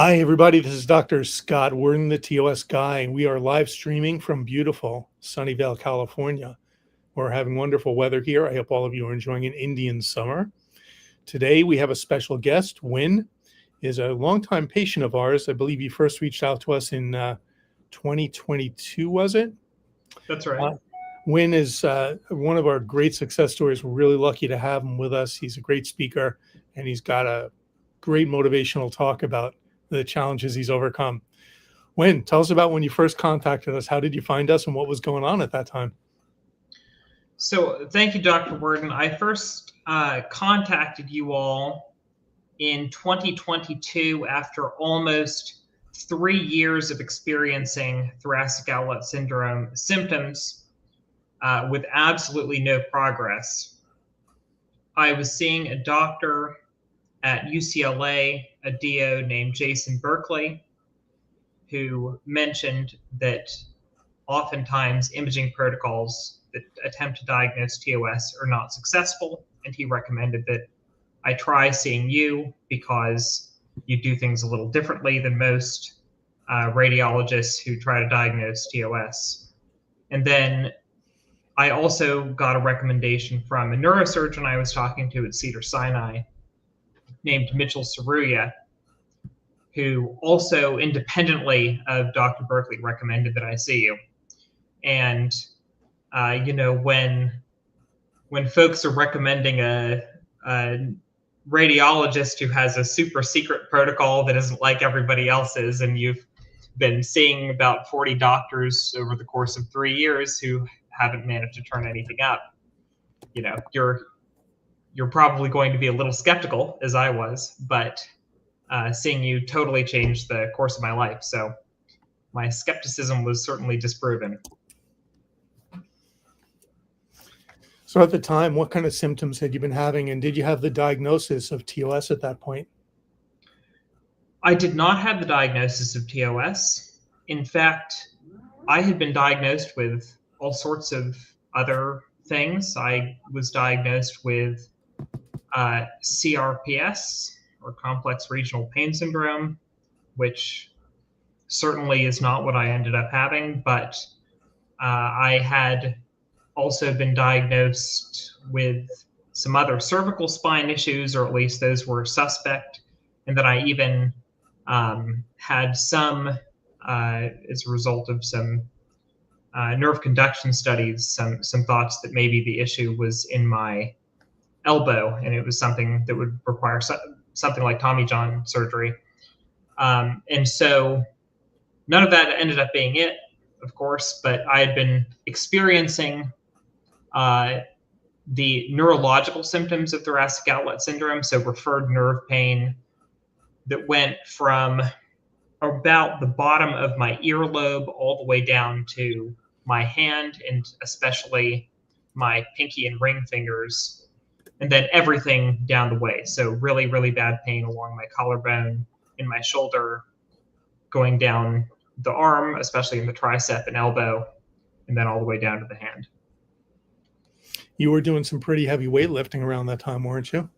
Hi, everybody. This is Dr. Scott. We're in the TOS Guy, and we are live streaming from beautiful Sunnyvale, California. We're having wonderful weather here. I hope all of you are enjoying an Indian summer. Today, we have a special guest. Win is a longtime patient of ours. I believe you first reached out to us in 2022, was it? That's right. Win is one of our great success stories. We're really lucky to have him with us. He's a great speaker, and he's got a great motivational talk about the challenges he's overcome. Win, tell us about when you first contacted us. How did you find us and what was going on at that time? So thank you, Dr. Worden. I first contacted you all in 2022 after almost 3 years of experiencing thoracic outlet syndrome symptoms with absolutely no progress. I was seeing a doctor at UCLA, a DO named Jason Berkeley, who mentioned that oftentimes imaging protocols that attempt to diagnose TOS are not successful, and he recommended that I try seeing you because you do things a little differently than most radiologists who try to diagnose TOS. And then I also got a recommendation from a neurosurgeon I was talking to at Cedars-Sinai named Mitchell Saruya, who also independently of Dr. Berkeley recommended that I see you. And when folks are recommending a radiologist who has a super secret protocol that isn't like everybody else's, and you've been seeing about 40 doctors over the course of 3 years who haven't managed to turn anything up, you're probably going to be a little skeptical, as I was, but seeing you totally changed the course of my life. So my skepticism was certainly disproven. So at the time, what kind of symptoms had you been having, and did you have the diagnosis of TOS at that point? I did not have the diagnosis of TOS. In fact, I had been diagnosed with all sorts of other things. I was diagnosed with CRPS, or complex regional pain syndrome, which certainly is not what I ended up having, but I had also been diagnosed with some other cervical spine issues, or at least those were suspect, and that I even had some, as a result of some nerve conduction studies, some thoughts that maybe the issue was in my elbow, and it was something that would require something like Tommy John surgery. And so none of that ended up being it, of course, but I had been experiencing the neurological symptoms of thoracic outlet syndrome, so referred nerve pain that went from about the bottom of my earlobe all the way down to my hand, and especially my pinky and ring fingers, and then everything down the way. So really, really bad pain along my collarbone, in my shoulder, going down the arm, especially in the tricep and elbow, and then all the way down to the hand. You were doing some pretty heavy weightlifting around that time, weren't you?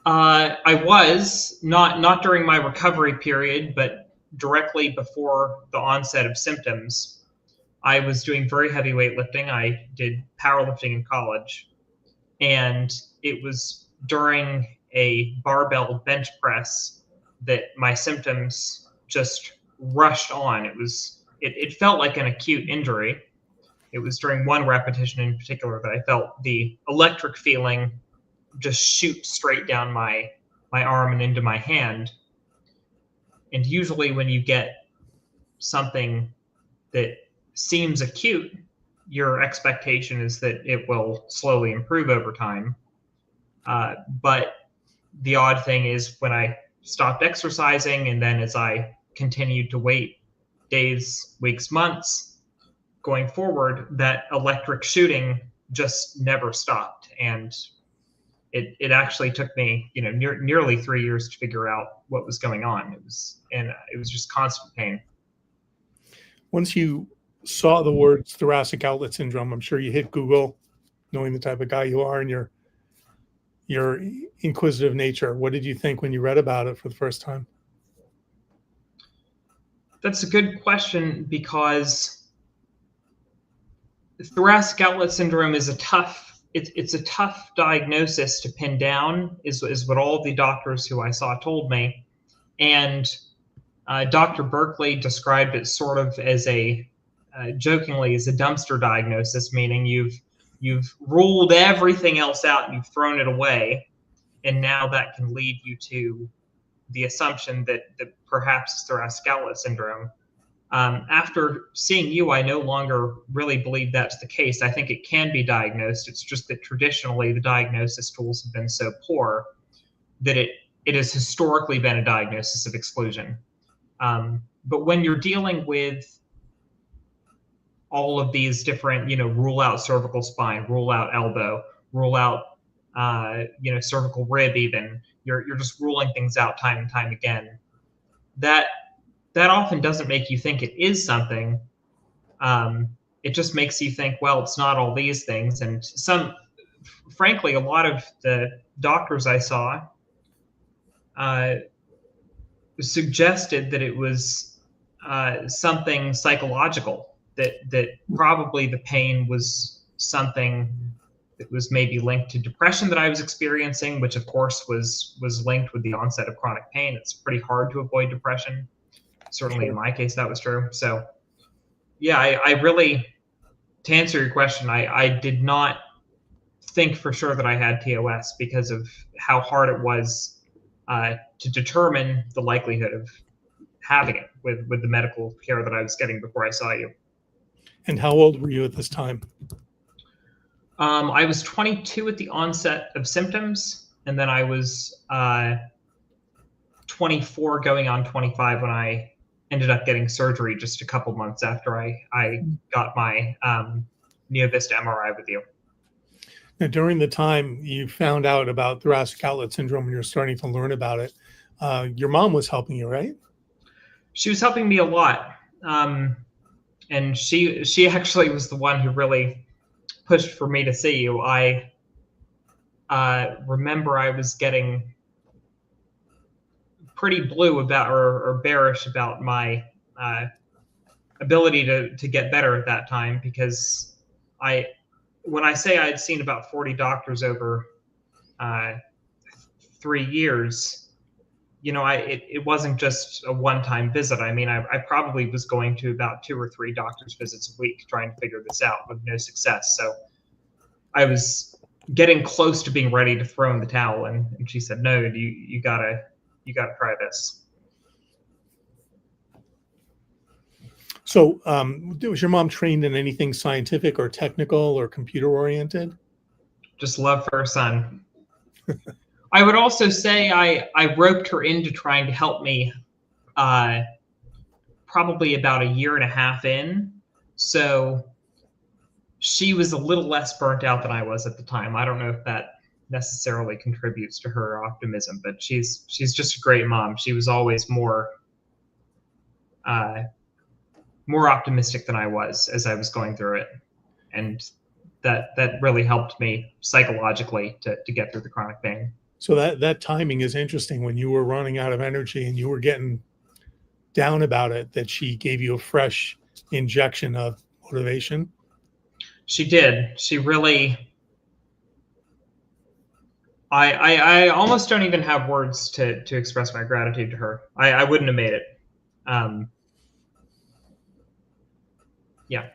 I was, not during my recovery period, but directly before the onset of symptoms. I was doing very heavy weightlifting. I did powerlifting in college, and it was during a barbell bench press that my symptoms just rushed on. It felt like an acute injury. It was during one repetition in particular that I felt the electric feeling just shoot straight down my arm and into my hand. And usually when you get something that seems acute, your expectation is that it will slowly improve over time. But the odd thing is, when I stopped exercising, and then as I continued to wait days, weeks, months going forward, that electric shooting just never stopped. And it actually took me, nearly 3 years to figure out what was going on. It was just constant pain. Once you saw the words thoracic outlet syndrome, I'm sure you hit Google, knowing the type of guy you are and your inquisitive nature. What did you think when you read about it for the first time? That's a good question because thoracic outlet syndrome is it's a tough diagnosis to pin down, is what all the doctors who I saw told me. And Dr. Berkeley described it sort of as jokingly, as a dumpster diagnosis, meaning you've ruled everything else out and you've thrown it away, and now that can lead you to the assumption that perhaps it's thoracic outlet syndrome. After seeing you, I no longer really believe that's the case. I think it can be diagnosed. It's just that traditionally the diagnosis tools have been so poor that it has historically been a diagnosis of exclusion. But when you're dealing with all of these different, rule out cervical spine, rule out elbow, rule out, cervical rib, even you're just ruling things out time and time again. That often doesn't make you think it is something. It just makes you think, well, it's not all these things. And frankly, a lot of the doctors I saw suggested that it was something psychological, that probably the pain was something that was maybe linked to depression that I was experiencing, which of course was linked with the onset of chronic pain. It's pretty hard to avoid depression. Certainly Sure. in my case, that was true. So yeah, I really, to answer your question, I did not think for sure that I had TOS because of how hard it was to determine the likelihood of having it with the medical care that I was getting before I saw you. And how old were you at this time? I was 22 at the onset of symptoms, and then I was 24 going on 25 when I ended up getting surgery just a couple months after I got my NeoVista MRI with you. Now, during the time you found out about thoracic outlet syndrome and you're starting to learn about it, your mom was helping you, right? She was helping me a lot, and she actually was the one who really pushed for me to see you. I remember I was getting pretty blue about or bearish about my ability to get better at that time, because when I say I had seen about 40 doctors over 3 years, it wasn't just a one-time visit. I mean, I probably was going to about 2 or 3 doctor's visits a week trying to figure this out with no success. So I was getting close to being ready to throw in the towel, and she said, "No, you gotta try this." So, was your mom trained in anything scientific or technical or computer oriented? Just love for her son. I would also say I roped her into trying to help me probably about a year and a half in. So she was a little less burnt out than I was at the time. I don't know if that necessarily contributes to her optimism, but she's just a great mom. She was always more optimistic than I was as I was going through it. And that really helped me psychologically to get through the chronic pain. So that timing is interesting. When you were running out of energy and you were getting down about it, that she gave you a fresh injection of motivation. She did. She really. I almost don't even have words to express my gratitude to her. I wouldn't have made it. Yeah.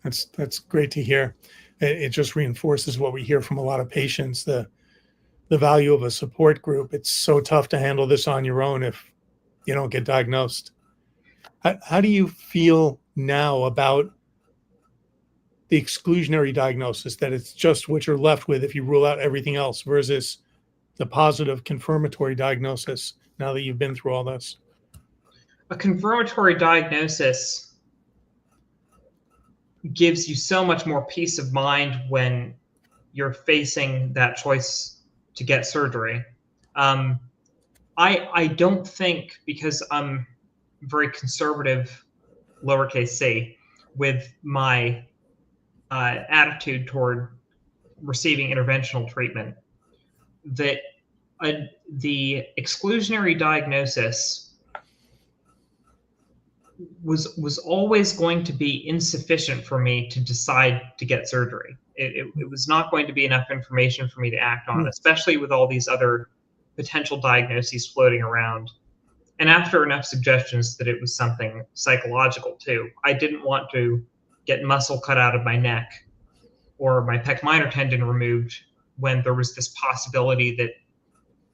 That's great to hear. It just reinforces what we hear from a lot of patients, the value of a support group. It's so tough to handle this on your own if you don't get diagnosed. How do you feel now about the exclusionary diagnosis, that it's just what you're left with if you rule out everything else, versus the positive confirmatory diagnosis now that you've been through all this? A confirmatory diagnosis gives you so much more peace of mind when you're facing that choice to get surgery. I don't think, because I'm very conservative, lowercase c, with my attitude toward receiving interventional treatment, that the exclusionary diagnosis was always going to be insufficient for me to decide to get surgery. It was not going to be enough information for me to act on, Hmm. especially with all these other potential diagnoses floating around. And after enough suggestions that it was something psychological too, I didn't want to get muscle cut out of my neck or my pec minor tendon removed when there was this possibility that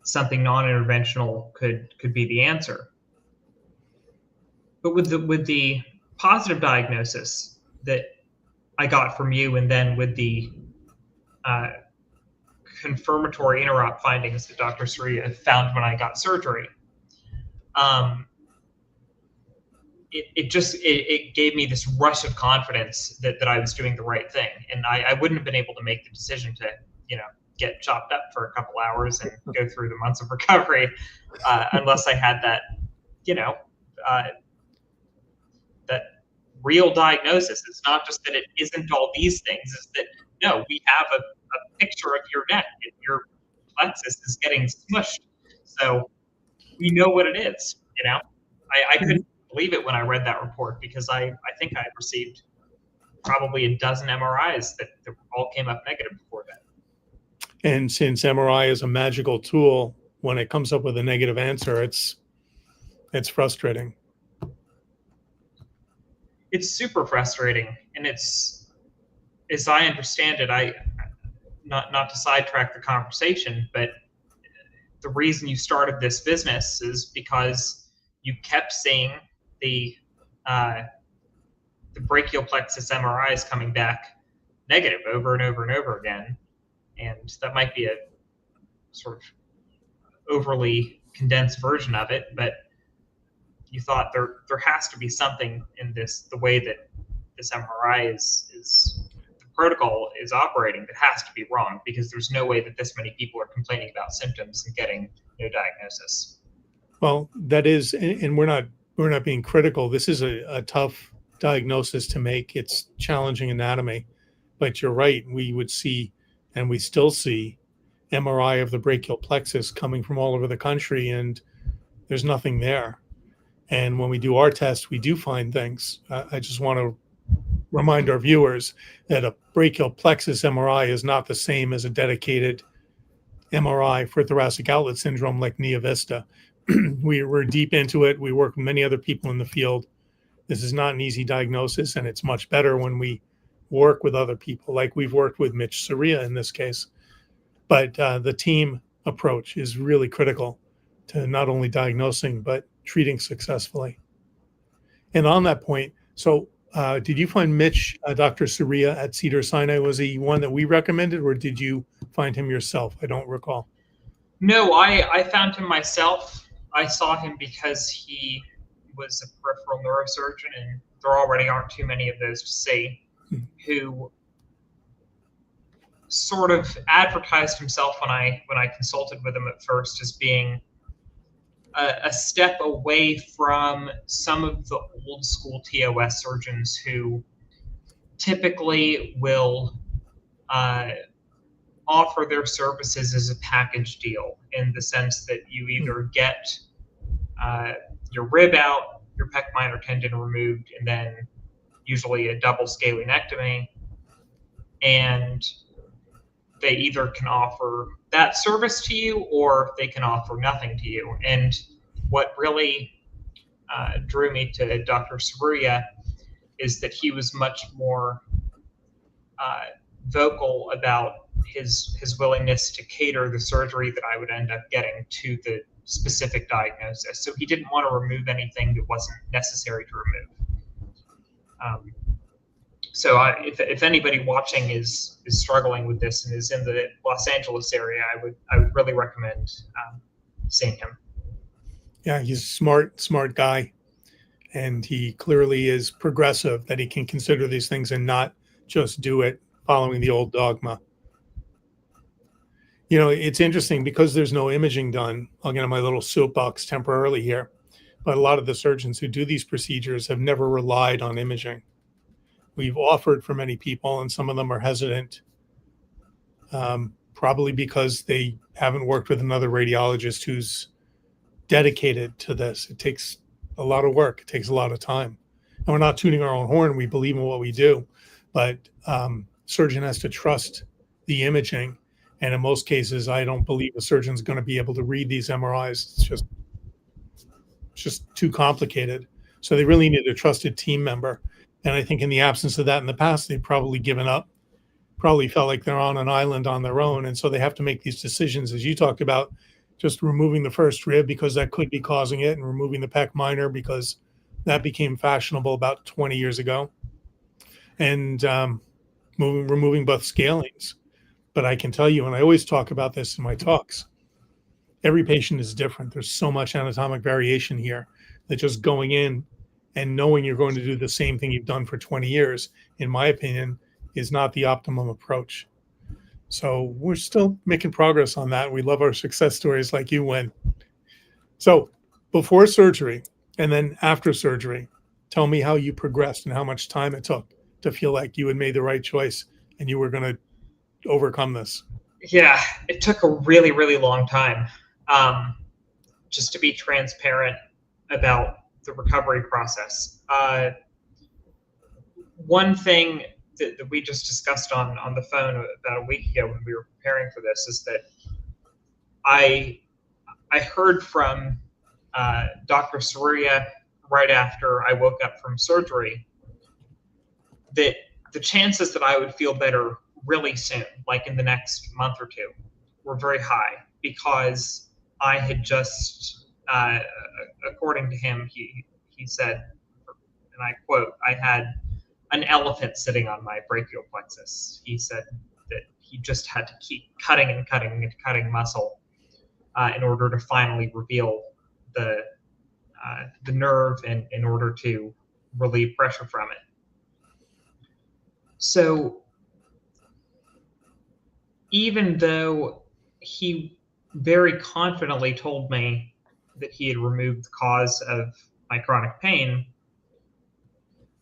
something non-interventional could be the answer. But with the positive diagnosis that I got from you, and then with the uh, confirmatory interop findings that Dr. Surya found when I got surgery, um, it gave me this rush of confidence that I was doing the right thing, and I wouldn't have been able to make the decision to get chopped up for a couple hours and go through the months of recovery unless I had that you know uh, that real diagnosis. It's not just that it isn't all these things. It's that no, we have a picture of your neck and your plexus is getting smushed. So we know what it is. I couldn't believe it when I read that report because I think I received probably a dozen MRIs that all came up negative before that. And since MRI is a magical tool, when it comes up with a negative answer, it's frustrating. It's super frustrating, and it's, as I understand it, I not to sidetrack the conversation, but the reason you started this business is because you kept seeing the brachial plexus MRIs coming back negative over and over and over again, and that might be a sort of overly condensed version of it, but you thought there has to be something in the way that this MRI is the protocol is operating that has to be wrong, because there's no way that this many people are complaining about symptoms and getting no diagnosis. Well, that is, and we're not being critical. This is a tough diagnosis to make. It's challenging anatomy, but you're right. We would see, and we still see, MRI of the brachial plexus coming from all over the country, and there's nothing there. And when we do our test, we do find things. I just want to remind our viewers that a brachial plexus MRI is not the same as a dedicated MRI for thoracic outlet syndrome like Nia Vista. We're deep into it. We work with many other people in the field. This is not an easy diagnosis, and it's much better when we work with other people, like we've worked with Mitch Surya in this case. But the team approach is really critical to not only diagnosing, but treating successfully. And on that point, so did you find Mitch, Dr. Surya at Cedars-Sinai? Was he one that we recommended, or did you find him yourself? I don't recall. No, I found him myself. I saw him because he was a peripheral neurosurgeon, and there already aren't too many of those to see, who sort of advertised himself when I consulted with him at first as being a step away from some of the old school TOS surgeons who typically will offer their services as a package deal, in the sense that you either get your rib out, your pec minor tendon removed, and then usually a double scalenectomy, and they either can offer that service to you or they can offer nothing to you. And what really drew me to Dr. Surya is that he was much more vocal about his willingness to cater the surgery that I would end up getting to the specific diagnosis. So he didn't want to remove anything that wasn't necessary to remove. So if anybody watching is struggling with this and is in the Los Angeles area, I would really recommend seeing him. Yeah, he's a smart guy, and he clearly is progressive, that he can consider these things and not just do it following the old dogma. You know, it's interesting because there's no imaging done. I'll get on my little soapbox temporarily here, but a lot of the surgeons who do these procedures have never relied on imaging. We've offered for many people, and some of them are hesitant, probably because they haven't worked with another radiologist who's dedicated to this. It takes a lot of work. It takes a lot of time. And we're not tooting our own horn. We believe in what we do, but surgeon has to trust the imaging. And in most cases, I don't believe a surgeon's going to be able to read these MRIs. It's just too complicated. So they really need a trusted team member. And I think in the absence of that in the past, they've probably given up, probably felt like they're on an island on their own. And so they have to make these decisions, as you talked about, just removing the first rib because that could be causing it, and removing the pec minor because that became fashionable about 20 years ago, and removing both scalings. But I can tell you, and I always talk about this in my talks, every patient is different. There's so much anatomic variation here that just going in and knowing you're going to do the same thing you've done for 20 years, in my opinion, is not the optimum approach. So we're still making progress on that. We love our success stories like you, Win. So before surgery and then after surgery, tell me how you progressed and how much time it took to feel like you had made the right choice and you were going to overcome this. Yeah, it took a really, really long time. Just to be transparent about the recovery process. One thing that we just discussed on the phone about a week ago when we were preparing for this is that I heard from Dr. Saruya right after I woke up from surgery that the chances that I would feel better really soon, like in the next month or two, were very high because I had just, according to him, he said, and I quote, I had an elephant sitting on my brachial plexus. He said that he just had to keep cutting and cutting and cutting muscle in order to finally reveal the nerve and in order to relieve pressure from it. So even though he very confidently told me that he had removed the cause of my chronic pain,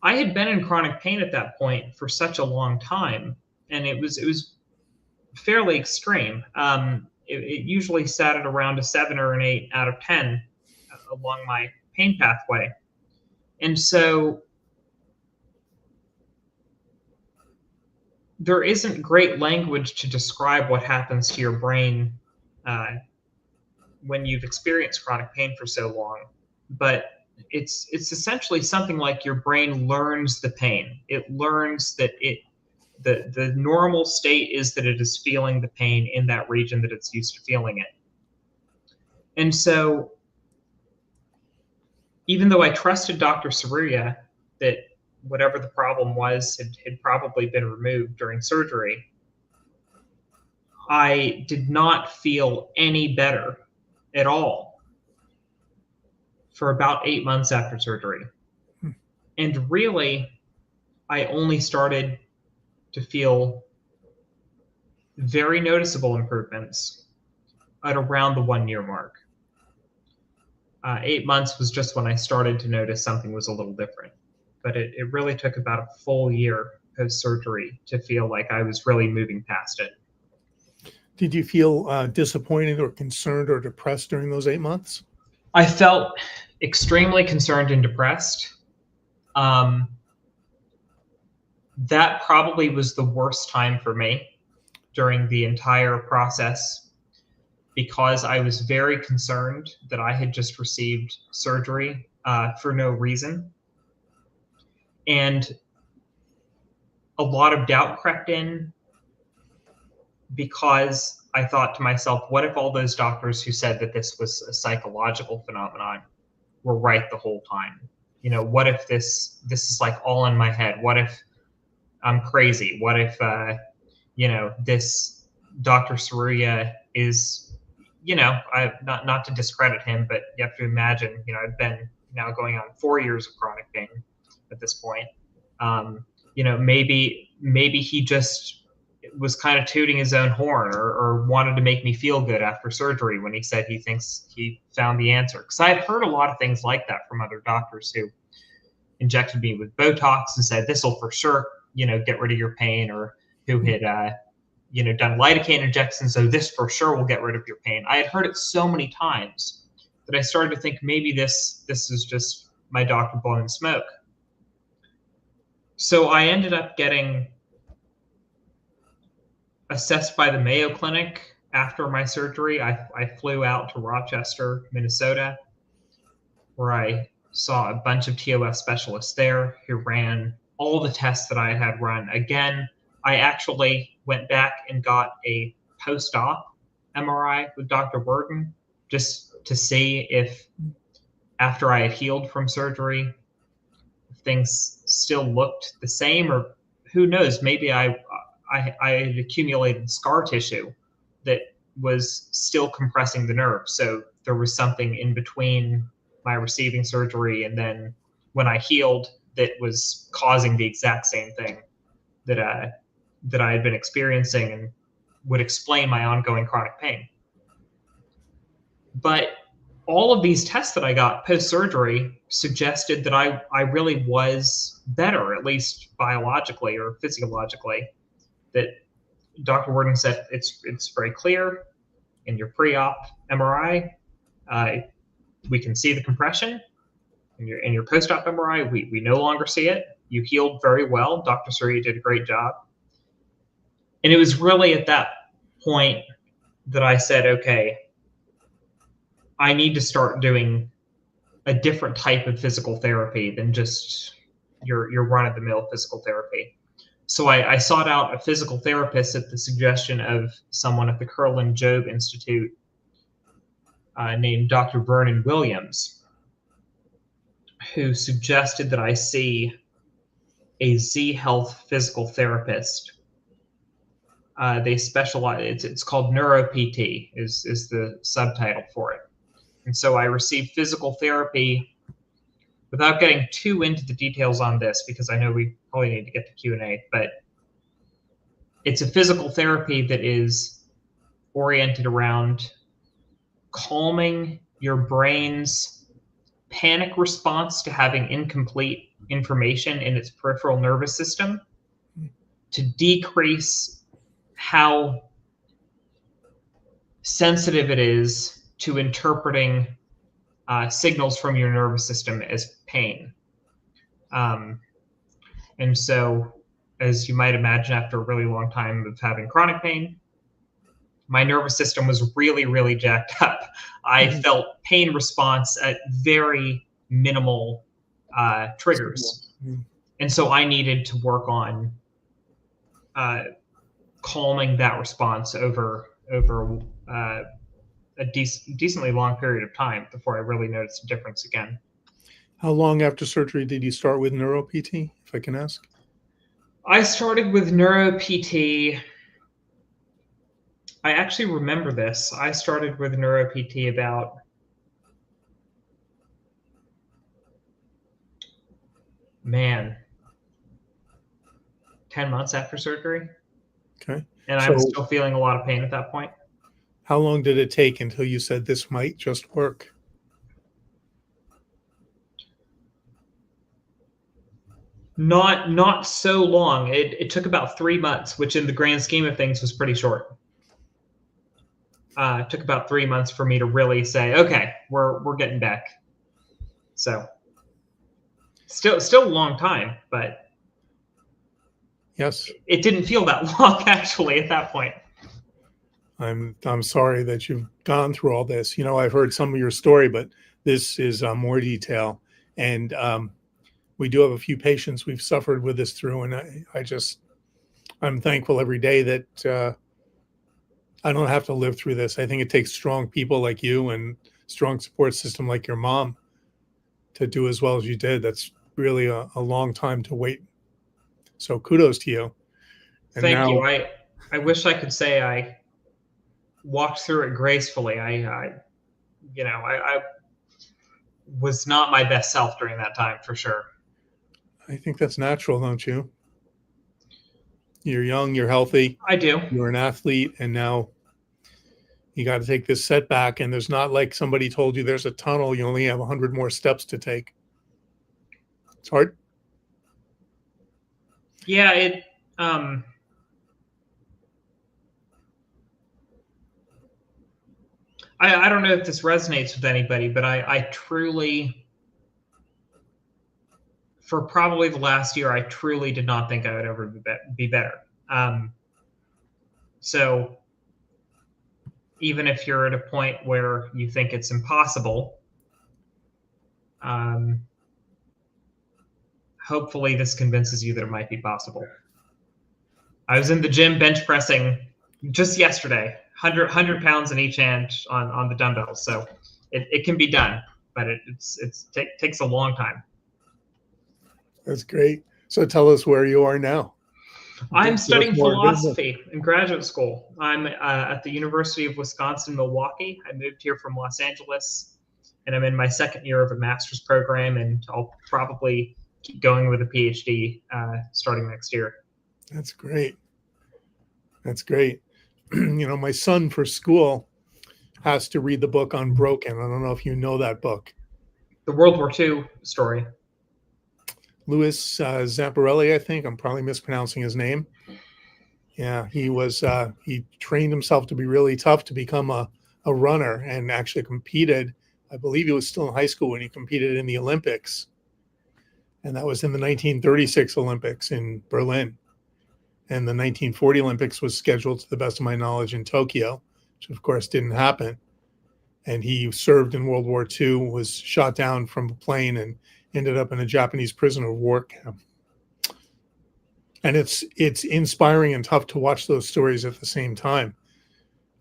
I had been in chronic pain at that point for such a long time, and it was fairly extreme. It usually sat at around a 7 or an 8 out of 10 along my pain pathway. And so there isn't great language to describe what happens to your brain when you've experienced chronic pain for so long, but it's essentially something like your brain learns the pain. It learns that the normal state is that it is feeling the pain in that region that it's used to feeling it. And so even though I trusted Dr. Saruya that whatever the problem was had probably been removed during surgery, I did not feel any better at all for about 8 months after surgery. And really, I only started to feel very noticeable improvements at around the 1 year mark. 8 months was just when I started to notice something was a little different. But it really took about a full year post-surgery to feel like I was really moving past it. Did you feel disappointed or concerned or depressed during those 8 months? I felt extremely concerned and depressed. That probably was the worst time for me during the entire process because I was very concerned that I had just received surgery for no reason. And a lot of doubt crept in because I thought to myself, what if all those doctors who said that this was a psychological phenomenon were right the whole time? You know, what if this is like all in my head? What if I'm crazy? What if, this Dr. Saruya is, not to discredit him, but you have to imagine, I've been now going on 4 years of chronic pain at this point. Maybe he just was kind of tooting his own horn or wanted to make me feel good after surgery when he said he thinks he found the answer. Because I had heard a lot of things like that from other doctors who injected me with Botox and said, this will for sure, get rid of your pain, or who had, done lidocaine injections, so this for sure will get rid of your pain. I had heard it so many times that I started to think maybe this is just my doctor blowing smoke. So I ended up getting assessed by the Mayo Clinic after my surgery. I flew out to Rochester, Minnesota, where I saw a bunch of TOS specialists there who ran all the tests that I had run. Again, I actually went back and got a post-op MRI with Dr. Worden just to see if, after I had healed from surgery, if things still looked the same, or who knows, maybe I had accumulated scar tissue that was still compressing the nerve. So there was something in between my receiving surgery and then when I healed that was causing the exact same thing that I had been experiencing and would explain my ongoing chronic pain. But all of these tests that I got post-surgery suggested that I really was better, at least biologically or physiologically. That Dr. Worden said it's very clear in your pre-op MRI. We can see the compression. In your post-op MRI, we no longer see it. You healed very well. Dr. Surya did a great job. And it was really at that point that I said, okay, I need to start doing a different type of physical therapy than just your run-of-the-mill physical therapy. So I sought out a physical therapist at the suggestion of someone at the Kurland Jobe Institute named Dr. Vernon Williams, who suggested that I see a Z Health physical therapist. They specialize, it's called NeuroPT is the subtitle for it. And so I received physical therapy without getting too into the details on this, because I know we probably need to get to Q&A, but it's a physical therapy that is oriented around calming your brain's panic response to having incomplete information in its peripheral nervous system to decrease how sensitive it is to interpreting signals from your nervous system as pain. And so, as you might imagine, after a really long time of having chronic pain, my nervous system was really, really jacked up. I felt pain response at very minimal triggers. And so I needed to work on calming that response over a decently long period of time before I really noticed a difference again. How long after surgery did you start with NeuroPT, if I can ask? I started with NeuroPT. I actually remember this. I started with NeuroPT about man, 10 months after surgery. Okay. And I was still feeling a lot of pain at that point. How long did it take until you said this might just work? Not so long. It took about 3 months, which in the grand scheme of things was pretty short. It took about 3 months for me to really say, okay, we're getting back. So still a long time, but yes, it didn't feel that long actually at that point. I'm sorry that you've gone through all this. You know, I've heard some of your story, but this is more detail. And we do have a few patients we've suffered with this through, and I'm thankful every day that I don't have to live through this. I think it takes strong people like you and strong support system like your mom to do as well as you did. That's really a long time to wait. So kudos to you. And Thank you. I wish I could say I walked through it gracefully. I was not my best self during that time, for sure. I think that's natural, don't you? You're young, you're healthy. I do. You're an athlete, and now you got to take this setback, and there's not like somebody told you there's a tunnel, you only have 100 more steps to take. It's hard. Yeah, I don't know if this resonates with anybody, but I truly, for probably the last year, I truly did not think I would ever be better. So even if you're at a point where you think it's impossible, hopefully this convinces you that it might be possible. I was in the gym bench pressing just yesterday, 100 pounds in each hand on the dumbbells. So it can be done, but it takes a long time. That's great. So tell us where you are now. I'm studying philosophy in graduate school. I'm at the University of Wisconsin-Milwaukee. I moved here from Los Angeles, and I'm in my second year of a master's program, and I'll probably keep going with a PhD starting next year. That's great. That's great. My son for school has to read the book Unbroken. I don't know if you know that book. The World War II story. Louis Zamparelli, I think. I'm probably mispronouncing his name. Yeah, he trained himself to be really tough to become a runner, and actually competed. I believe he was still in high school when he competed in the Olympics. And that was in the 1936 Olympics in Berlin. And the 1940 Olympics was scheduled, to the best of my knowledge, in Tokyo, which of course didn't happen. And he served in World War II, was shot down from a plane, and ended up in a Japanese prisoner of war camp. And it's inspiring and tough to watch those stories at the same time.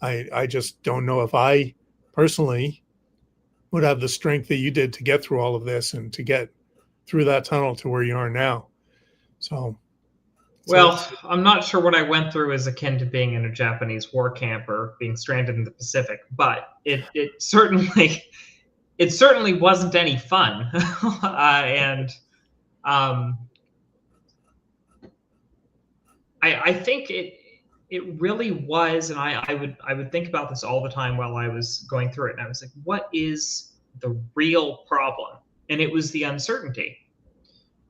I just don't know if I personally would have the strength that you did to get through all of this and to get through that tunnel to where you are now. Well, I'm not sure what I went through is akin to being in a Japanese war camp or being stranded in the Pacific, but it certainly wasn't any fun. I think it really was, and I would think about this all the time while I was going through it, and I was like, what is the real problem? And it was the uncertainty.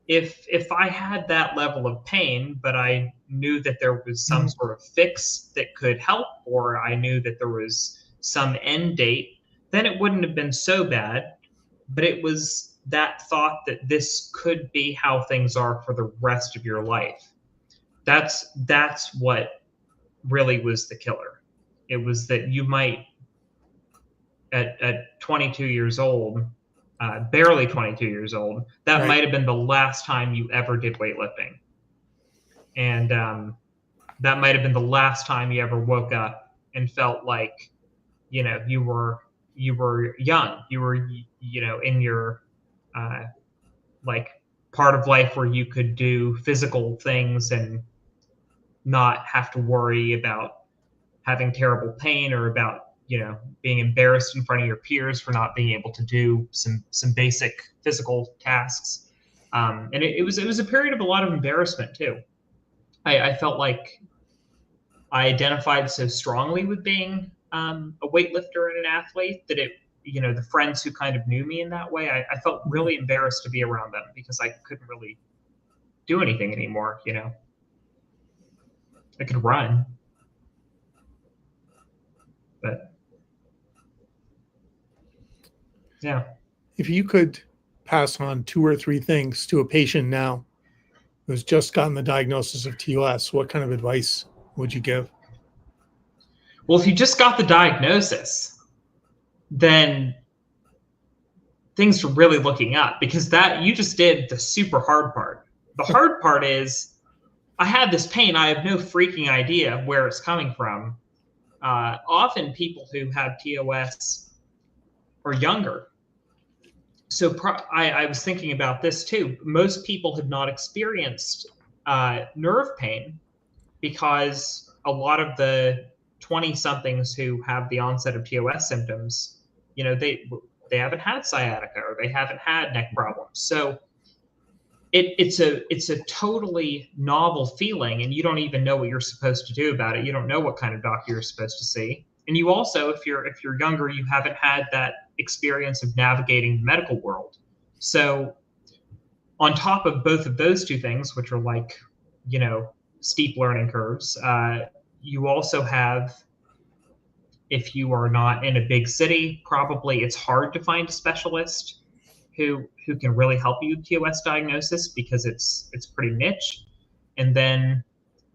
If I had that level of pain, but I knew that there was some sort of fix that could help, or I knew that there was some end date, then it wouldn't have been so bad. But it was that thought that this could be how things are for the rest of your life. That's what really was the killer. It was that you might, at 22 years old, barely 22 years old, that Right. might have been the last time you ever did weightlifting. And that might have been the last time you ever woke up and felt like, you were young. You were, in your like part of life where you could do physical things and not have to worry about having terrible pain or about being embarrassed in front of your peers for not being able to do some basic physical tasks. And it was a period of a lot of embarrassment too. I felt like I identified so strongly with being a weightlifter and an athlete that the friends who kind of knew me in that way, I felt really embarrassed to be around them because I couldn't really do anything anymore. I could run, but yeah. If you could pass on 2 or 3 things to a patient now who's just gotten the diagnosis of TOS, what kind of advice would you give? Well, if you just got the diagnosis, then things are really looking up, because that you just did the super hard part. The hard part is I have this pain. I have no freaking idea where it's coming from. Often people who have TOS are younger. So I was thinking about this too. Most people have not experienced nerve pain because a lot of the 20-somethings who have the onset of TOS symptoms, they haven't had sciatica or they haven't had neck problems. So it's a totally novel feeling, and you don't even know what you're supposed to do about it. You don't know what kind of doctor you're supposed to see. And you also, if you're younger, you haven't had that experience of navigating the medical world. So on top of both of those two things, which are like, steep learning curves, you also have if you are not in a big city, probably it's hard to find a specialist who can really help you with TOS diagnosis because it's pretty niche. And then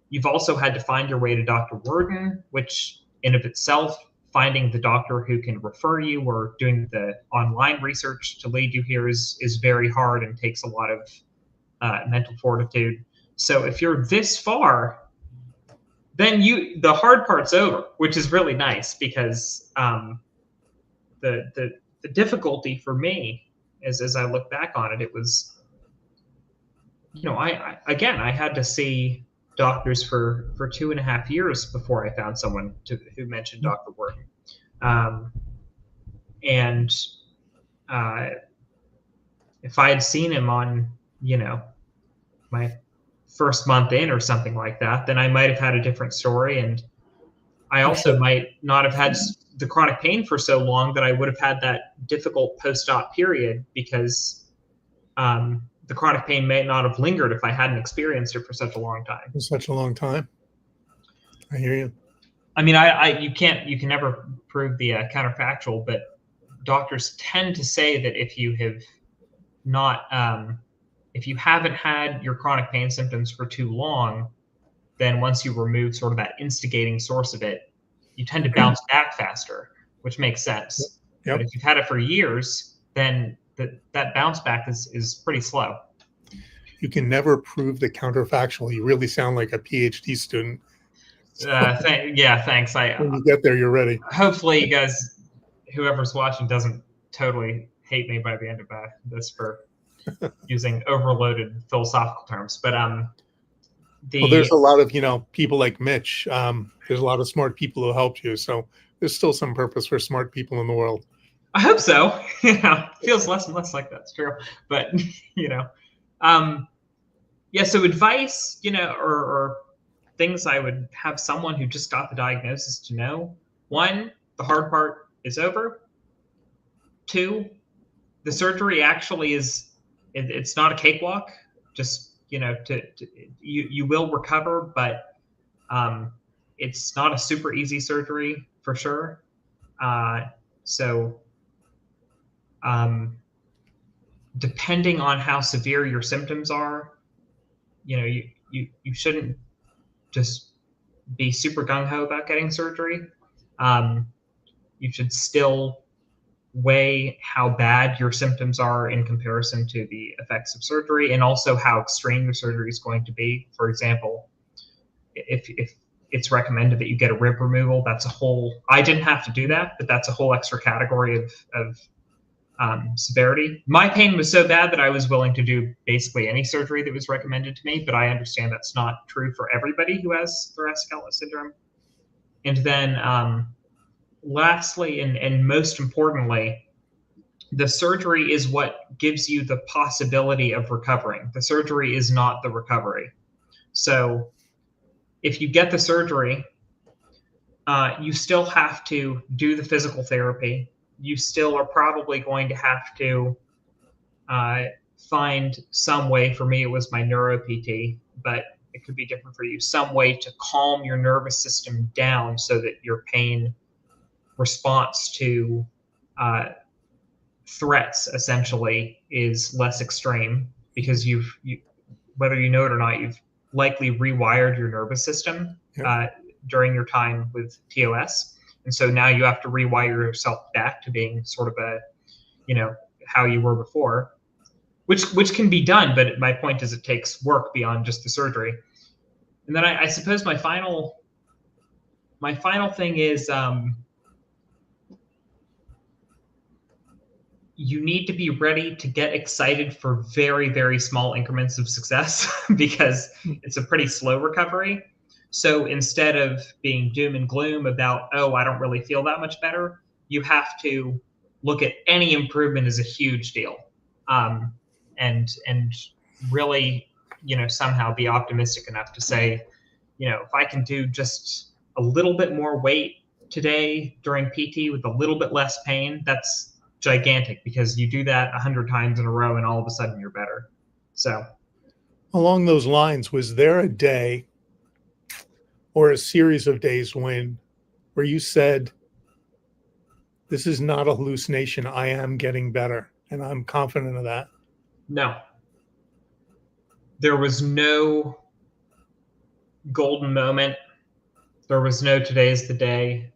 you've also had to find your way to Dr. Worden, which in of itself, finding the doctor who can refer you or doing the online research to lead you here is very hard and takes a lot of mental fortitude. So if you're this far, then the hard part's over, which is really nice because the difficulty for me is, as I look back on it, it was, I had to see doctors for 2.5 years before I found someone who mentioned Dr. Worden. And if I had seen him on, my first month in or something like that, then I might have had a different story. And I also might not have had the chronic pain for so long that I would have had that difficult post-op period because the chronic pain may not have lingered if I hadn't experienced it for such a long time. For such a long time. I hear you. I mean, you can never prove the counterfactual, but doctors tend to say that if you have not, if you haven't had your chronic pain symptoms for too long, then once you remove sort of that instigating source of it, you tend to bounce back faster, which makes sense. Yep. But if you've had it for years, then that bounce back is pretty slow. You can never prove the counterfactual. You really sound like a PhD student. Thanks. When you get there, you're ready. Hopefully, you guys, whoever's watching, doesn't totally hate me by the end of this for using overloaded philosophical terms. But well, there's a lot of people like Mitch. There's a lot of smart people who helped you. So there's still some purpose for smart people in the world. I hope so. It feels less and less like that's true. But so advice, or things I would have someone who just got the diagnosis to know. 1, the hard part is over. 2, the surgery actually it's not a cakewalk. Just, you will recover, but it's not a super easy surgery for sure. So depending on how severe your symptoms are, you shouldn't just be super gung-ho about getting surgery. You should still weigh how bad your symptoms are in comparison to the effects of surgery, and also how extreme your surgery is going to be. For example, if it's recommended that you get a rib removal, I didn't have to do that, but that's a whole extra category of severity. My pain was so bad that I was willing to do basically any surgery that was recommended to me, but I understand that's not true for everybody who has thoracic outlet syndrome. And then lastly, and most importantly, the surgery is what gives you the possibility of recovering. The surgery is not the recovery. So if you get the surgery, you still have to do the physical therapy. You still are probably going to have to find some way. For me, it was my neuro PT, but it could be different for you. Some way to calm your nervous system down so that your pain response to threats essentially is less extreme, because whether you know it or not, you've likely rewired your nervous system during your time with TOS. And so now you have to rewire yourself back to being sort of how you were before, which can be done. But my point is, it takes work beyond just the surgery. And then I suppose my final thing is, you need to be ready to get excited for very, very small increments of success because it's a pretty slow recovery. So instead of being doom and gloom about, I don't really feel that much better, you have to look at any improvement as a huge deal, and really, somehow be optimistic enough to say, if I can do just a little bit more weight today during PT with a little bit less pain, that's gigantic, because you do that 100 times in a row and all of a sudden you're better. So along those lines, was there a day or a series of days where you said, This is not a hallucination. I am getting better, and I'm confident of that. No. There was no golden moment. There was no today's the day.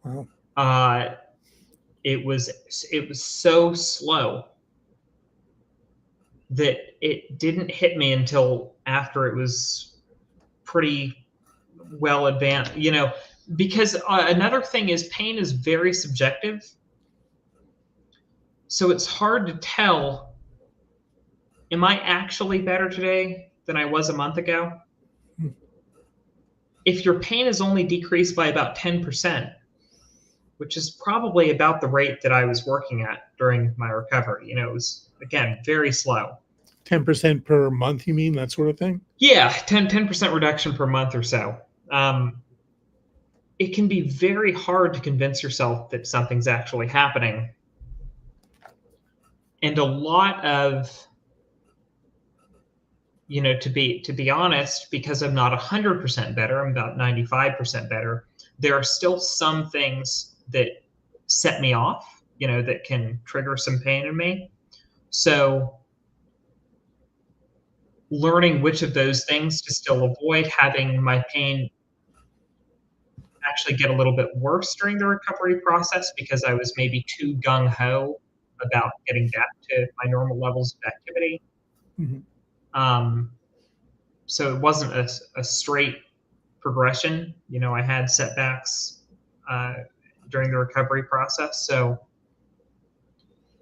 Wow. It was so slow that it didn't hit me until after it was pretty well advanced, because another thing is pain is very subjective. So it's hard to tell, am I actually better today than I was a month ago? If your pain is only decreased by about 10%, which is probably about the rate that I was working at during my recovery, it was, again, very slow. 10% per month, you mean, that sort of thing? Yeah, 10% reduction per month or so. It can be very hard to convince yourself that something's actually happening. And a lot of, to be honest, because I'm not 100% better, I'm about 95% better, there are still some things that set me off, that can trigger some pain in me. So learning which of those things to still avoid, having my pain actually get a little bit worse during the recovery process because I was maybe too gung-ho about getting back to my normal levels of activity. Mm-hmm. So it wasn't a straight progression. I had setbacks during the recovery process. So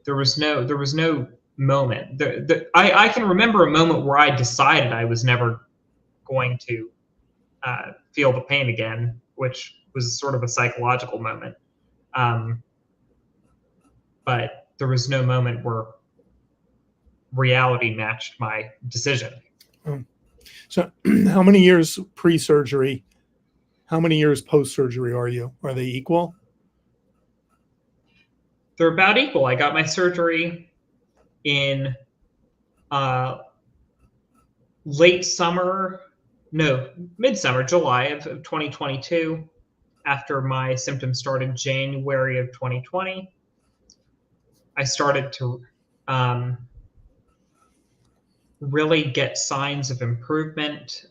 there was no moment. I can remember a moment where I decided I was never going to feel the pain again, which was sort of a psychological moment. But there was no moment where reality matched my decision. So how many years pre-surgery, how many years post-surgery are you? Are they equal? They're about equal. I got my surgery in midsummer, July of 2022, after my symptoms started January of 2020. I started to really get signs of improvement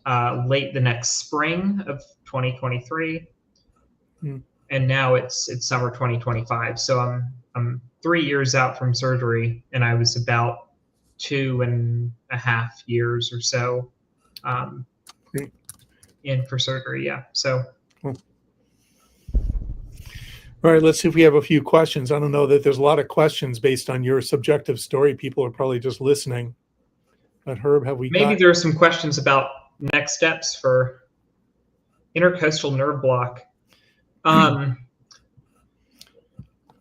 late the next spring of 2023. And now it's summer 2025. So I'm 3 years out from surgery, and I was about 2.5 years or so in for surgery. Yeah. So. Cool. All right, let's see if we have a few questions. I don't know that there's a lot of questions based on your subjective story. People are probably just listening. But Herb, have we Maybe there are some questions about next steps for intercostal nerve block.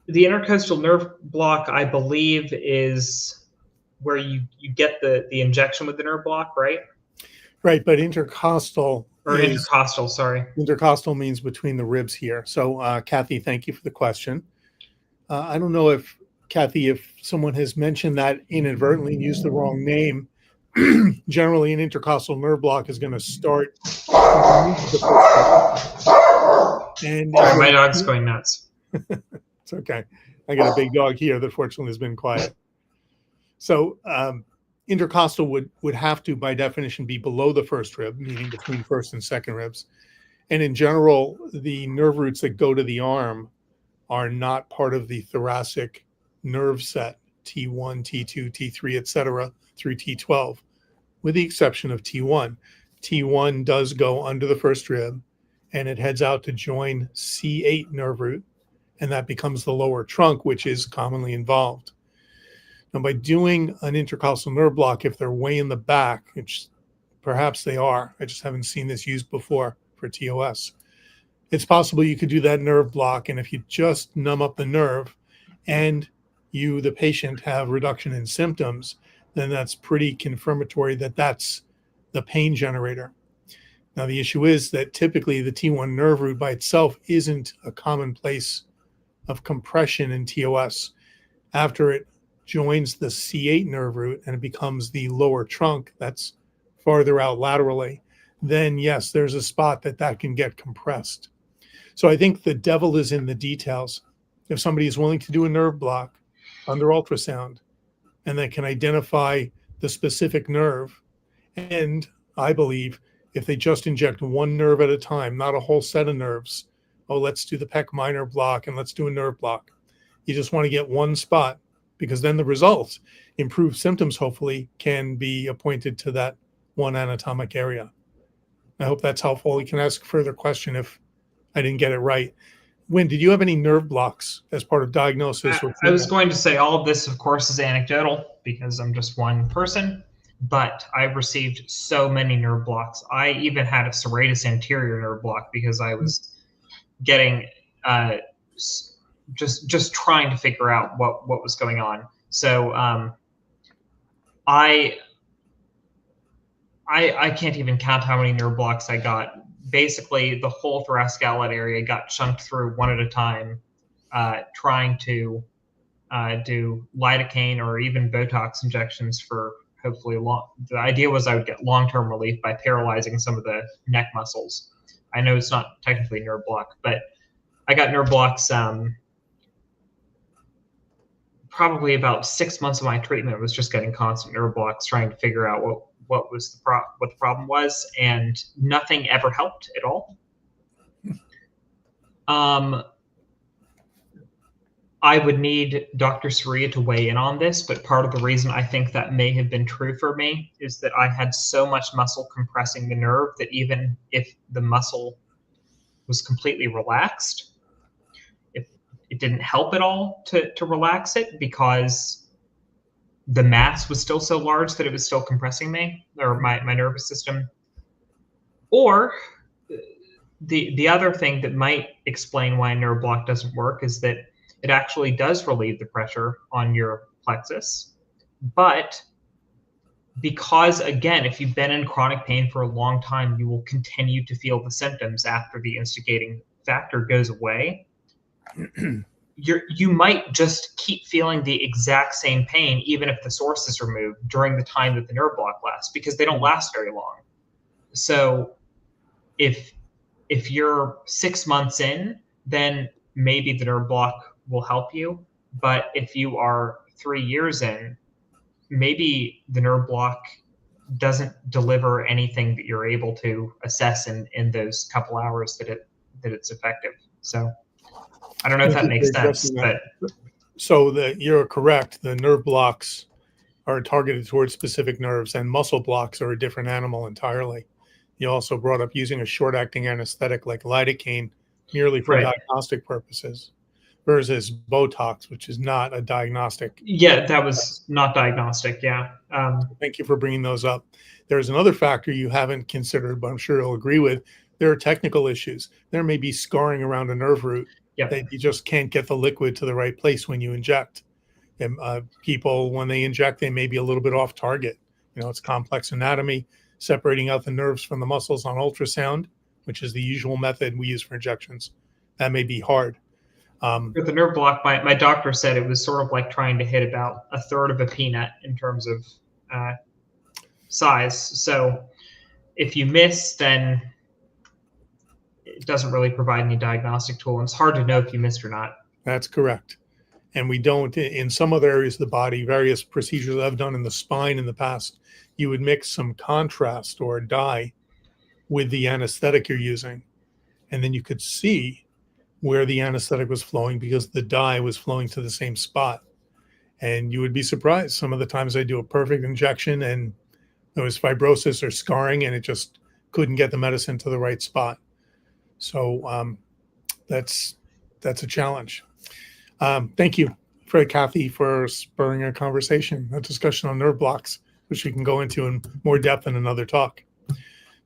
The intercostal nerve block, I believe, is where you get the injection with the nerve block, right? Right, but intercostal. Intercostal, sorry. Intercostal means between the ribs here. So, Kathy, thank you for the question. I don't know if, Kathy, if someone has mentioned that inadvertently and used the wrong name. Generally, an intercostal nerve block is going to start. And sorry, my dog's going nuts. It's okay. I got a big dog here that fortunately has been quiet. So intercostal would have to, by definition, be below the first rib, meaning between first and second ribs. And in general, the nerve roots that go to the arm are not part of the thoracic nerve set, T1, T2, T3, etc., through T12, with the exception of T1. T1 does go under the first rib, and it heads out to join C8 nerve root, and that becomes the lower trunk, which is commonly involved. Now, by doing an intercostal nerve block, if they're way in the back, which perhaps they are, I just haven't seen this used before for TOS, it's possible you could do that nerve block, and if you just numb up the nerve and you, the patient, have reduction in symptoms, then that's pretty confirmatory that that's the pain generator. Now, the issue is that typically the T1 nerve root by itself isn't a common place of compression in TOS. After it joins the C8 nerve root and it becomes the lower trunk that's farther out laterally, then yes, there's a spot that can get compressed. So I think the devil is in the details. if somebody is willing to do a nerve block under ultrasound and then can identify the specific nerve, and I believe if they just inject one nerve at a time, not a whole set of nerves, oh, let's do the pec minor block and let's do a nerve block. You just want to get one spot, because then the results, improved symptoms, hopefully, can be appointed to that one anatomic area. I hope that's helpful. You can ask a further question if I didn't get it right. Wynn, did you have any nerve blocks as part of diagnosis? I was going to say all of this, of course, is anecdotal because I'm just one person, but I've received so many nerve blocks. I even had a serratus anterior nerve block because I was getting just trying to figure out what was going on. So I can't even count how many nerve blocks I got. Basically, the whole thoracic outlet area got chunked through one at a time, trying to do lidocaine or even Botox injections for hopefully long. The idea was I would get long-term relief by paralyzing some of the neck muscles. I know it's not technically nerve block, but I got nerve blocks. Probably about 6 months of my treatment was just getting constant nerve blocks, trying to figure out what the problem was, and nothing ever helped at all. I would need Dr. Saria to weigh in on this, but part of the reason I think that may have been true for me is that I had so much muscle compressing the nerve that even if the muscle was completely relaxed, it didn't help at all to relax it, because the mass was still so large that it was still compressing me or my nervous system. Or the other thing that might explain why a nerve block doesn't work is that it actually does relieve the pressure on your plexus. But because, again, if you've been in chronic pain for a long time, you will continue to feel the symptoms after the instigating factor goes away. You might just keep feeling the exact same pain even if the source is removed during the time that the nerve block lasts, because they don't last very long. So if you're 6 months in, then maybe the nerve block will help you. But if you are 3 years in, maybe the nerve block doesn't deliver anything that you're able to assess in those couple hours that it's effective. So I don't know if that makes sense, but so you're correct. The nerve blocks are targeted towards specific nerves, and muscle blocks are a different animal entirely. You also brought up using a short-acting anesthetic like lidocaine merely for diagnostic purposes, versus Botox, which is not a diagnostic. Yeah, that was not diagnostic. Yeah. Thank you for bringing those up. There's another factor you haven't considered, but I'm sure you'll agree with. There are technical issues. There may be scarring around a nerve root. Yep. That you just can't get the liquid to the right place when you inject. And people, when they inject, they may be a little bit off target. It's complex anatomy, separating out the nerves from the muscles on ultrasound, which is the usual method we use for injections. That may be hard. With the nerve block, my doctor said it was sort of like trying to hit about a third of a peanut in terms of size. So if you miss, then it doesn't really provide any diagnostic tool. And it's hard to know if you missed or not. That's correct. And we don't, in some other areas of the body, various procedures I've done in the spine in the past, you would mix some contrast or a dye with the anesthetic you're using. And then you could see where the anesthetic was flowing because the dye was flowing to the same spot. And you would be surprised. Some of the times I do a perfect injection and there was fibrosis or scarring and it just couldn't get the medicine to the right spot. So that's a challenge. Thank you, Fred, Kathy, for spurring a conversation, a discussion on nerve blocks, which we can go into in more depth in another talk.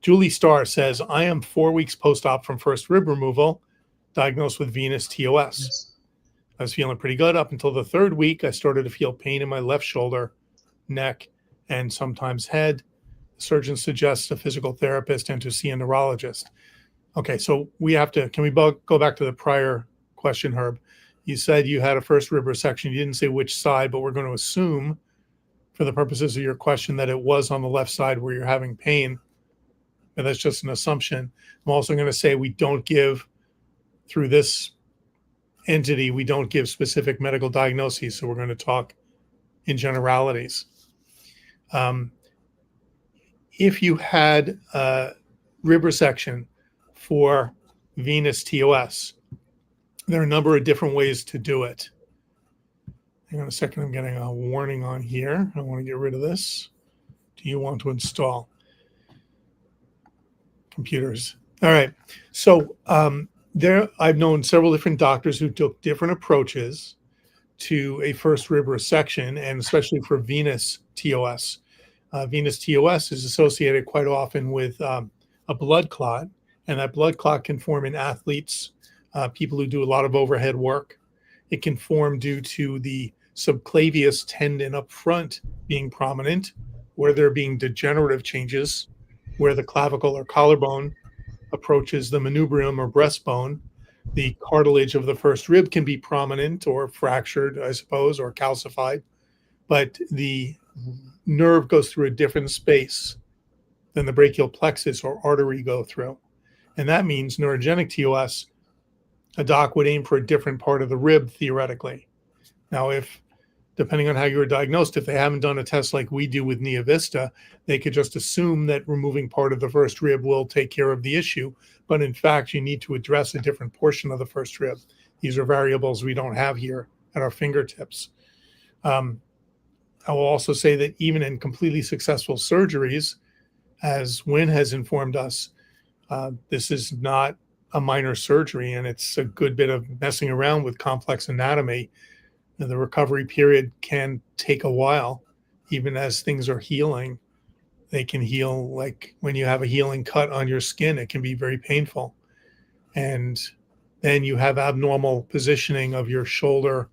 Julie Starr says, I am 4 weeks post-op from first rib removal, diagnosed with venous TOS. Yes. I was feeling pretty good up until the 3rd week. I started to feel pain in my left shoulder, neck, and sometimes head. The surgeon suggests a physical therapist and to see a neurologist. Okay, so can we go back to the prior question, Herb? You said you had a first rib resection. You didn't say which side, but we're going to assume for the purposes of your question that it was on the left side where you're having pain. And that's just an assumption. I'm also going to say we don't give, through this entity, we don't give specific medical diagnoses, so we're going to talk in generalities. If you had a rib resection for venous TOS, there are a number of different ways to do it. Hang on a second, I'm getting a warning on here. I want to get rid of this. Do you want to install computers? All right. So I've known several different doctors who took different approaches to a first rib resection, and especially for venous TOS. Venous TOS is associated quite often with a blood clot, and that blood clot can form in athletes, people who do a lot of overhead work. It can form due to the subclavius tendon up front being prominent, where there being degenerative changes, where the clavicle or collarbone approaches the manubrium or breastbone. The cartilage of the first rib can be prominent or fractured, I suppose, or calcified, but the nerve goes through a different space than the brachial plexus or artery go through. And that means neurogenic TOS, a doc would aim for a different part of the rib theoretically. Now, depending on how you were diagnosed, if they haven't done a test like we do with Nia Vista, they could just assume that removing part of the first rib will take care of the issue. But in fact, you need to address a different portion of the first rib. These are variables we don't have here at our fingertips. I will also say that even in completely successful surgeries, as Wynn has informed us, this is not a minor surgery, and it's a good bit of messing around with complex anatomy. The recovery period can take a while. Even as things are healing, they can heal. Like when you have a healing cut on your skin, it can be very painful. And then you have abnormal positioning of your shoulder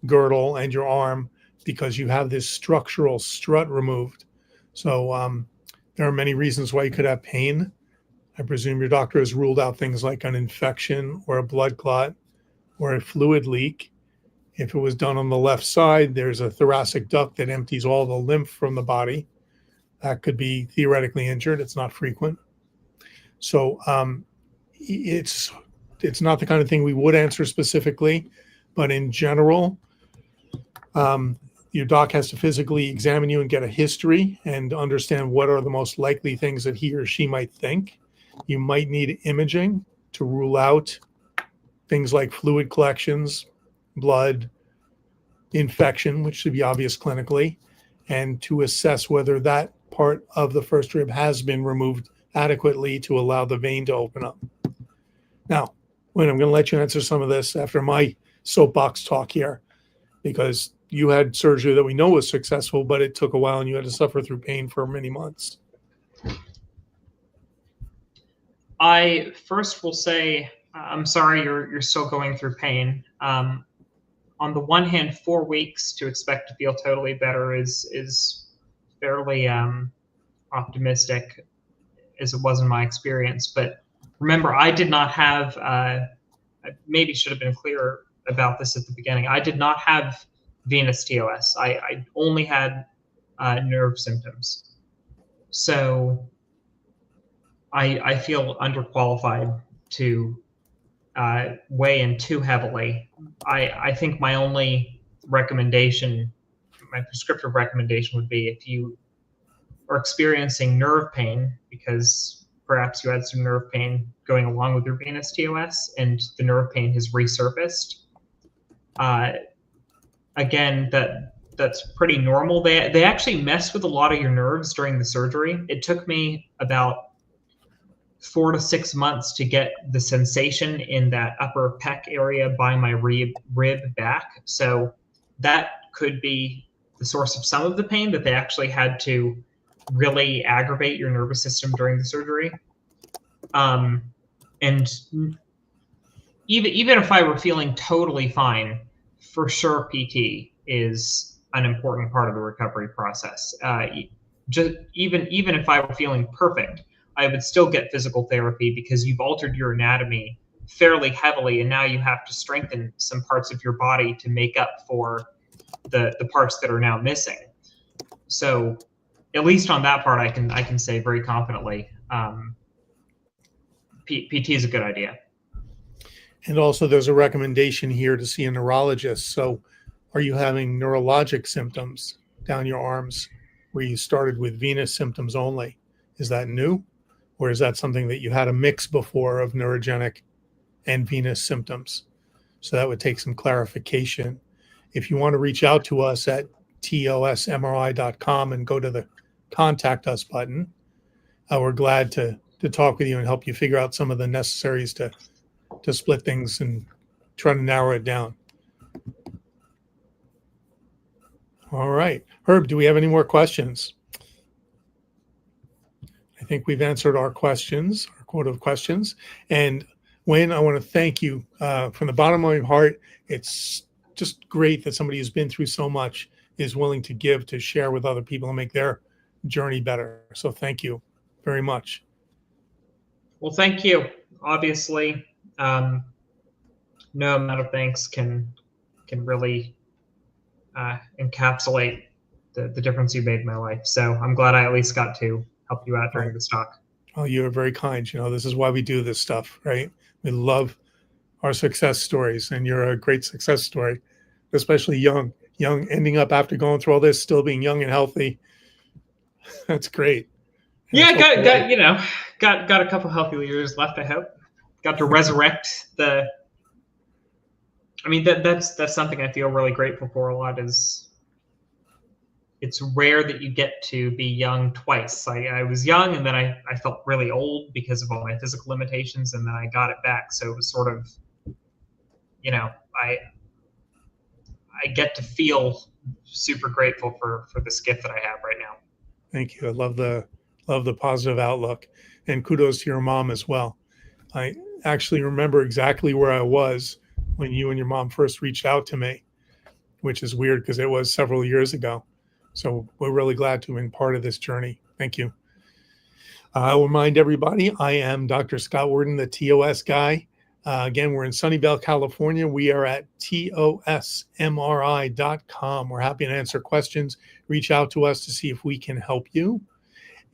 girdle and your arm because you have this structural strut removed. So there are many reasons why you could have pain. I presume your doctor has ruled out things like an infection or a blood clot or a fluid leak. If it was done on the left side, there's a thoracic duct that empties all the lymph from the body. That could be theoretically injured. It's not frequent. So it's not the kind of thing we would answer specifically, but in general, your doc has to physically examine you and get a history and understand what are the most likely things that he or she might think. You might need imaging to rule out things like fluid collections, blood, infection, which should be obvious clinically, and to assess whether that part of the first rib has been removed adequately to allow the vein to open up. Now, Wynn, I'm going to let you answer some of this after my soapbox talk here, because you had surgery that we know was successful, but it took a while and you had to suffer through pain for many months. I first will say, I'm sorry you're still going through pain. On the one hand, 4 weeks to expect to feel totally better is fairly optimistic, as it was in my experience. But remember, I did not have, I maybe should have been clearer about this at the beginning. I did not have venous TOS. I only had nerve symptoms. So I feel underqualified to weigh in too heavily. I think my only recommendation, my prescriptive recommendation would be if you are experiencing nerve pain, because perhaps you had some nerve pain going along with your venous TOS and the nerve pain has resurfaced. Again, that's pretty normal. They actually mess with a lot of your nerves during the surgery. It took me about 4 to 6 months to get the sensation in that upper pec area by my rib back. So that could be the source of some of the pain, that they actually had to really aggravate your nervous system during the surgery. And even if I were feeling totally fine, for sure PT is an important part of the recovery process. Even if I were feeling perfect, I would still get physical therapy because you've altered your anatomy fairly heavily, and now you have to strengthen some parts of your body to make up for the parts that are now missing. So at least on that part, I can say very confidently, PT is a good idea. And also, there's a recommendation here to see a neurologist. So, are you having neurologic symptoms down your arms where you started with venous symptoms only? Is that new? Or is that something that you had a mix before of neurogenic and venous symptoms? So, that would take some clarification. If you want to reach out to us at tosmri.com and go to the contact us button, we're glad to talk with you and help you figure out some of the necessaries to split things and try to narrow it down. All right. Herb, do we have any more questions? I think we've answered our questions, our quota of questions. And Wayne, I want to thank you from the bottom of my heart. It's just great that somebody who's been through so much is willing to give, to share with other people and make their journey better. So thank you very much. Well, thank you. Obviously, no amount of thanks can really encapsulate the difference you made in my life. So I'm glad I at least got to help you out during this talk. Oh, you're very kind. You know, this is why we do this stuff, right? We love our success stories, and you're a great success story, especially young, ending up after going through all this, still being young and healthy. That's great. And yeah, got a couple healthy years left, I hope. Got to resurrect the. I mean, that's something I feel really grateful for a lot. Is it's rare that you get to be young twice. I was young, and then I felt really old because of all my physical limitations, and then I got it back. So it was sort of, I get to feel super grateful for this gift that I have right now. Thank you. I love the positive outlook, and kudos to your mom as well. I actually remember exactly where I was when you and your mom first reached out to me, which is weird because it was several years ago. So we're really glad to have been part of this journey. Thank you. I'll remind everybody, I am Dr. Scott Worden, the TOS guy. Again, we're in Sunnyvale, California. We are at tosmri.com. We're happy to answer questions. Reach out to us to see if we can help you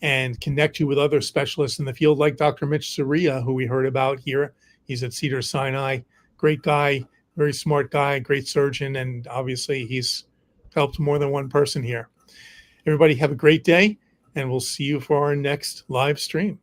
and connect you with other specialists in the field like Dr. Mitch Soria, who we heard about here. He's at Cedars-Sinai. Great guy, very smart guy, great surgeon, and obviously he's helped more than one person here. Everybody have a great day, and we'll see you for our next live stream.